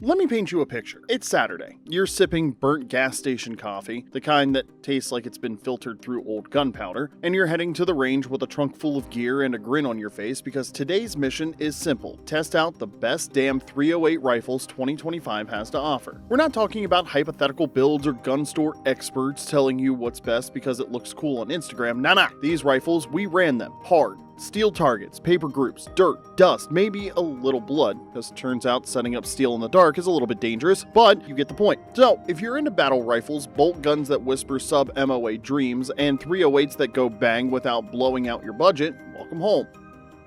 Let me paint you a picture. It's Saturday. You're sipping burnt gas station coffee, the kind that tastes like it's been filtered through old gunpowder, and you're heading to the range with a trunk full of gear and a grin on your face because today's mission is simple: test out the best damn 308 rifles 2025 has to offer. We're not talking about hypothetical builds or gun store experts telling you what's best because it looks cool on Instagram. Nah. These rifles, we ran them hard. Steel targets, paper groups, dirt, dust, maybe a little blood, because it turns out setting up steel in the dark is a little bit dangerous, but you get the point. So, if you're into battle rifles, bolt guns that whisper sub-MOA dreams, and 308s that go bang without blowing out your budget, welcome home.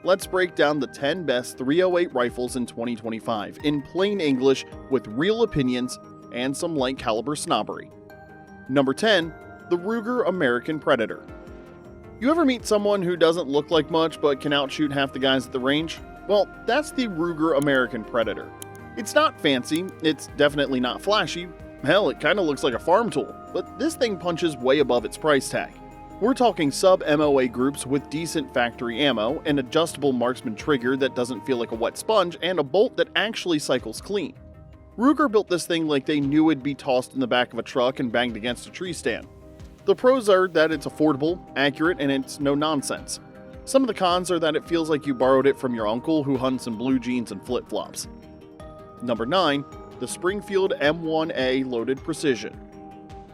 Let's break down the 10 best 308 rifles in 2025, in plain English, with real opinions and some light caliber snobbery. Number 10, the Ruger American Predator. You ever meet someone who doesn't look like much but can outshoot half the guys at the range? Well, that's the Ruger American Predator. It's not fancy, it's definitely not flashy, hell, it kinda looks like a farm tool, but this thing punches way above its price tag. We're talking sub-MOA groups with decent factory ammo, an adjustable marksman trigger that doesn't feel like a wet sponge, and a bolt that actually cycles clean. Ruger built this thing like they knew it'd be tossed in the back of a truck and banged against a tree stand. The pros are that it's affordable, accurate, and it's no nonsense. Some of the cons are that it feels like you borrowed it from your uncle who hunts in blue jeans and flip-flops. Number 9, the Springfield M1A Loaded Precision.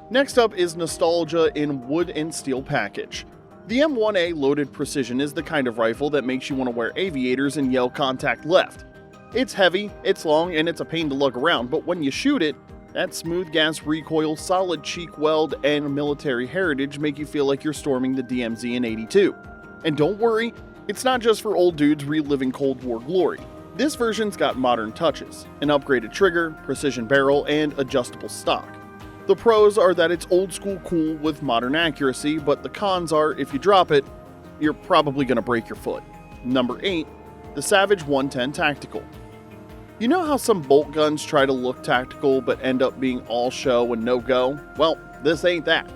Next up is nostalgia in wood and steel package. The M1A Loaded Precision is the kind of rifle that makes you want to wear aviators and yell "contact left." It's heavy, it's long, and it's a pain to lug around, but when you shoot it, that smooth gas recoil, solid cheek weld, and military heritage make you feel like you're storming the DMZ in '82. And don't worry, it's not just for old dudes reliving Cold War glory. This version's got modern touches, an upgraded trigger, precision barrel, and adjustable stock. The pros are that it's old school cool with modern accuracy, but the cons are if you drop it, you're probably gonna break your foot. Number 8, the Savage 110 Tactical. You know how some bolt guns try to look tactical but end up being all show and no go? Well, this ain't that.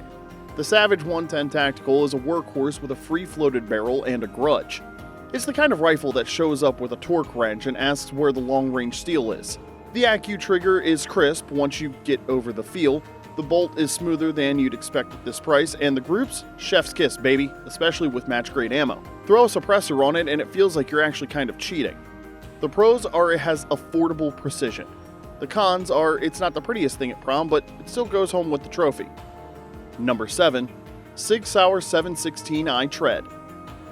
The Savage 110 Tactical is a workhorse with a free-floated barrel and a grudge. It's the kind of rifle that shows up with a torque wrench and asks where the long-range steel is. The Accu trigger is crisp once you get over the feel, the bolt is smoother than you'd expect at this price, and the groups? Chef's kiss, baby, especially with match-grade ammo. Throw a suppressor on it and it feels like you're actually kind of cheating. The pros are it has affordable precision. The cons are it's not the prettiest thing at prom, but it still goes home with the trophy. Number 7, Sig Sauer 716i Tread.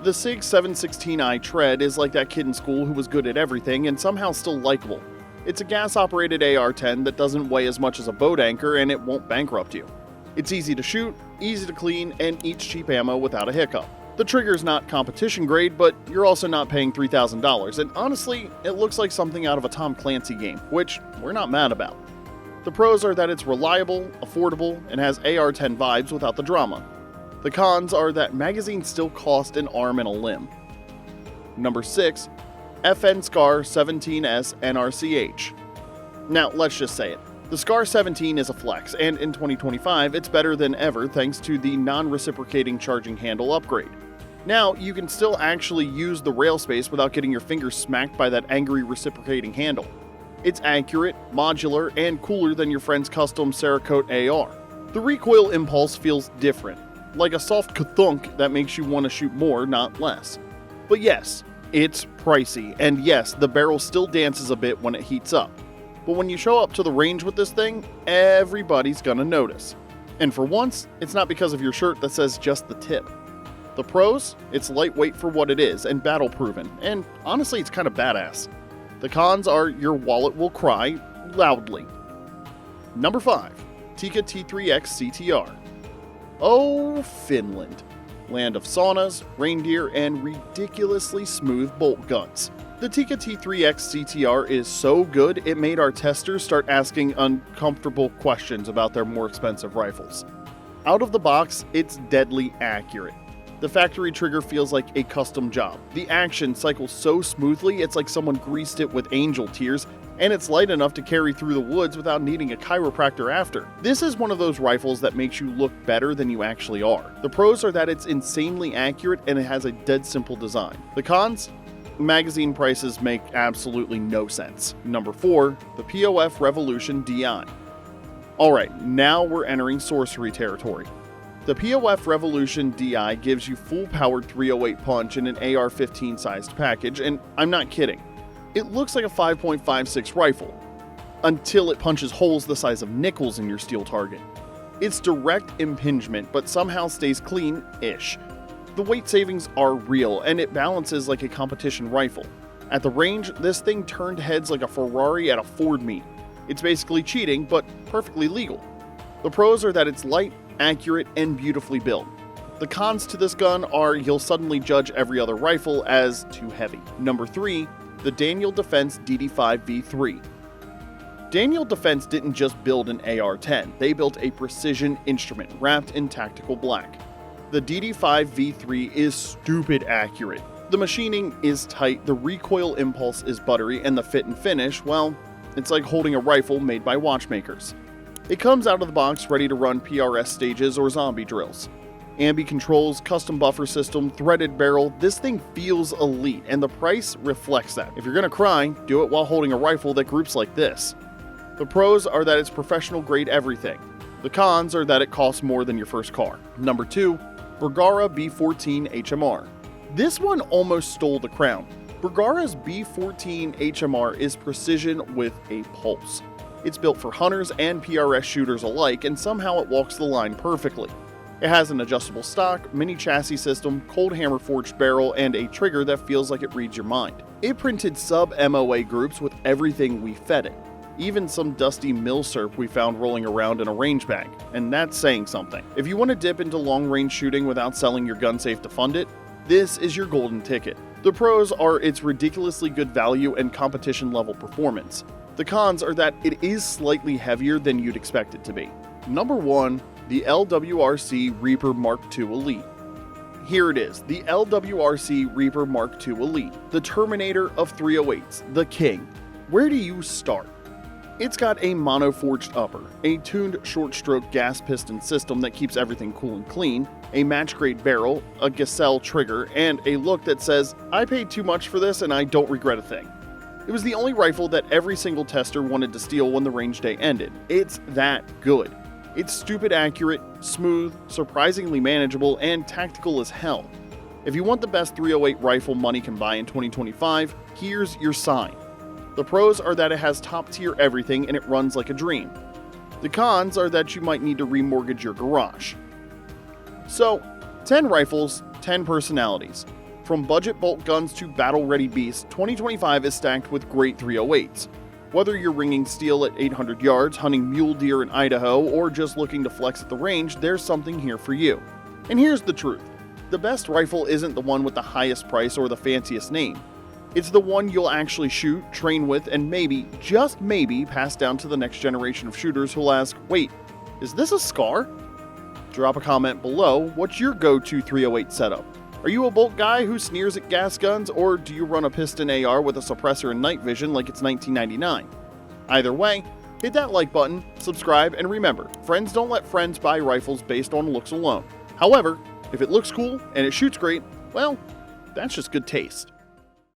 The Sig 716i Tread is like that kid in school who was good at everything and somehow still likable. It's a gas-operated AR-10 that doesn't weigh as much as a boat anchor and it won't bankrupt you. It's easy to shoot, easy to clean, and eats cheap ammo without a hiccup. The trigger's not competition grade, but you're also not paying $3,000, and honestly, it looks like something out of a Tom Clancy game, which we're not mad about. The pros are that it's reliable, affordable, and has AR-10 vibes without the drama. The cons are that magazines still cost an arm and a limb. Number 6, FN SCAR 17S NRCH. Now, let's just say it. The SCAR 17 is a flex, and in 2025, it's better than ever thanks to the non-reciprocating charging handle upgrade. Now, you can still actually use the rail space without getting your fingers smacked by that angry reciprocating handle. It's accurate, modular, and cooler than your friend's custom Cerakote AR. The recoil impulse feels different, like a soft ka-thunk that makes you want to shoot more, not less. But yes, it's pricey, and yes, the barrel still dances a bit when it heats up. But when you show up to the range with this thing, everybody's gonna notice. And for once, it's not because of your shirt that says just the tip. The pros? It's lightweight for what it is and battle-proven, and honestly it's kind of badass. The cons are your wallet will cry loudly. Number 5, Tikka T3X CTR. Oh, Finland. Land of saunas, reindeer, and ridiculously smooth bolt guns. The Tikka T3X CTR is so good it made our testers start asking uncomfortable questions about their more expensive rifles. Out of the box, it's deadly accurate. The factory trigger feels like a custom job. The action cycles so smoothly it's like someone greased it with angel tears, and it's light enough to carry through the woods without needing a chiropractor after. This is one of those rifles that makes you look better than you actually are. The pros are that it's insanely accurate and it has a dead simple design. The cons? magazine prices make absolutely no sense. Number 4, the POF Revolution DI. Alright, now we're entering sorcery territory. The POF Revolution DI gives you full-powered 308 punch in an AR-15 sized package, and I'm not kidding. It looks like a 5.56 rifle, until it punches holes the size of nickels in your steel target. It's direct impingement, but somehow stays clean-ish. The weight savings are real, and it balances like a competition rifle. At the range, this thing turned heads like a Ferrari at a Ford meet. It's basically cheating, but perfectly legal. The pros are that it's light, accurate, and beautifully built. The cons to this gun are you'll suddenly judge every other rifle as too heavy. Number 3, the Daniel Defense DD5V3. Daniel Defense didn't just build an AR-10, they built a precision instrument wrapped in tactical black. The DD5V3 is stupid accurate. The machining is tight, the recoil impulse is buttery, and the fit and finish, well, it's like holding a rifle made by watchmakers. It comes out of the box ready to run PRS stages or zombie drills. Ambi controls, custom buffer system, threaded barrel, this thing feels elite, and the price reflects that. If you're gonna cry, do it while holding a rifle that groups like this. The pros are that it's professional grade everything. The cons are that it costs more than your first car. Number 2, Bergara B14 HMR. This one almost stole the crown. Bergara's B14 HMR is precision with a pulse. It's built for hunters and PRS shooters alike, and somehow it walks the line perfectly. It has an adjustable stock, mini chassis system, cold hammer forged barrel, and a trigger that feels like it reads your mind. It printed sub-MOA groups with everything we fed it. Even some dusty milsurp we found rolling around in a range bag, and that's saying something. If you want to dip into long-range shooting without selling your gun safe to fund it, this is your golden ticket. The pros are its ridiculously good value and competition-level performance. The cons are that it is slightly heavier than you'd expect it to be. Number 1, the LWRC Reaper Mark II Elite. Here it is, the LWRC Reaper Mark II Elite, the Terminator of 308s, the king. Where do you start? It's got a mono-forged upper, a tuned short-stroke gas piston system that keeps everything cool and clean, a match-grade barrel, a Gacelle trigger, and a look that says, I paid too much for this and I don't regret a thing. It was the only rifle that every single tester wanted to steal when the range day ended. It's that good. It's stupid accurate, smooth, surprisingly manageable, and tactical as hell. If you want the best 308 rifle money can buy in 2025, here's your sign. The pros are that it has top-tier everything and it runs like a dream. The cons are that you might need to remortgage your garage. So, 10 rifles, 10 personalities. From budget bolt guns to battle-ready beasts, 2025 is stacked with great 308s. Whether you're ringing steel at 800 yards, hunting mule deer in Idaho, or just looking to flex at the range, there's something here for you. And here's the truth. The best rifle isn't the one with the highest price or the fanciest name. It's the one you'll actually shoot, train with, and maybe, just maybe, pass down to the next generation of shooters who'll ask, wait, is this a SCAR? Drop a comment below, what's your go-to 308 setup? Are you a bolt guy who sneers at gas guns, or do you run a piston AR with a suppressor and night vision like it's 1999? Either way, hit that like button, subscribe, and remember, friends don't let friends buy rifles based on looks alone. However, if it looks cool and it shoots great, well, that's just good taste.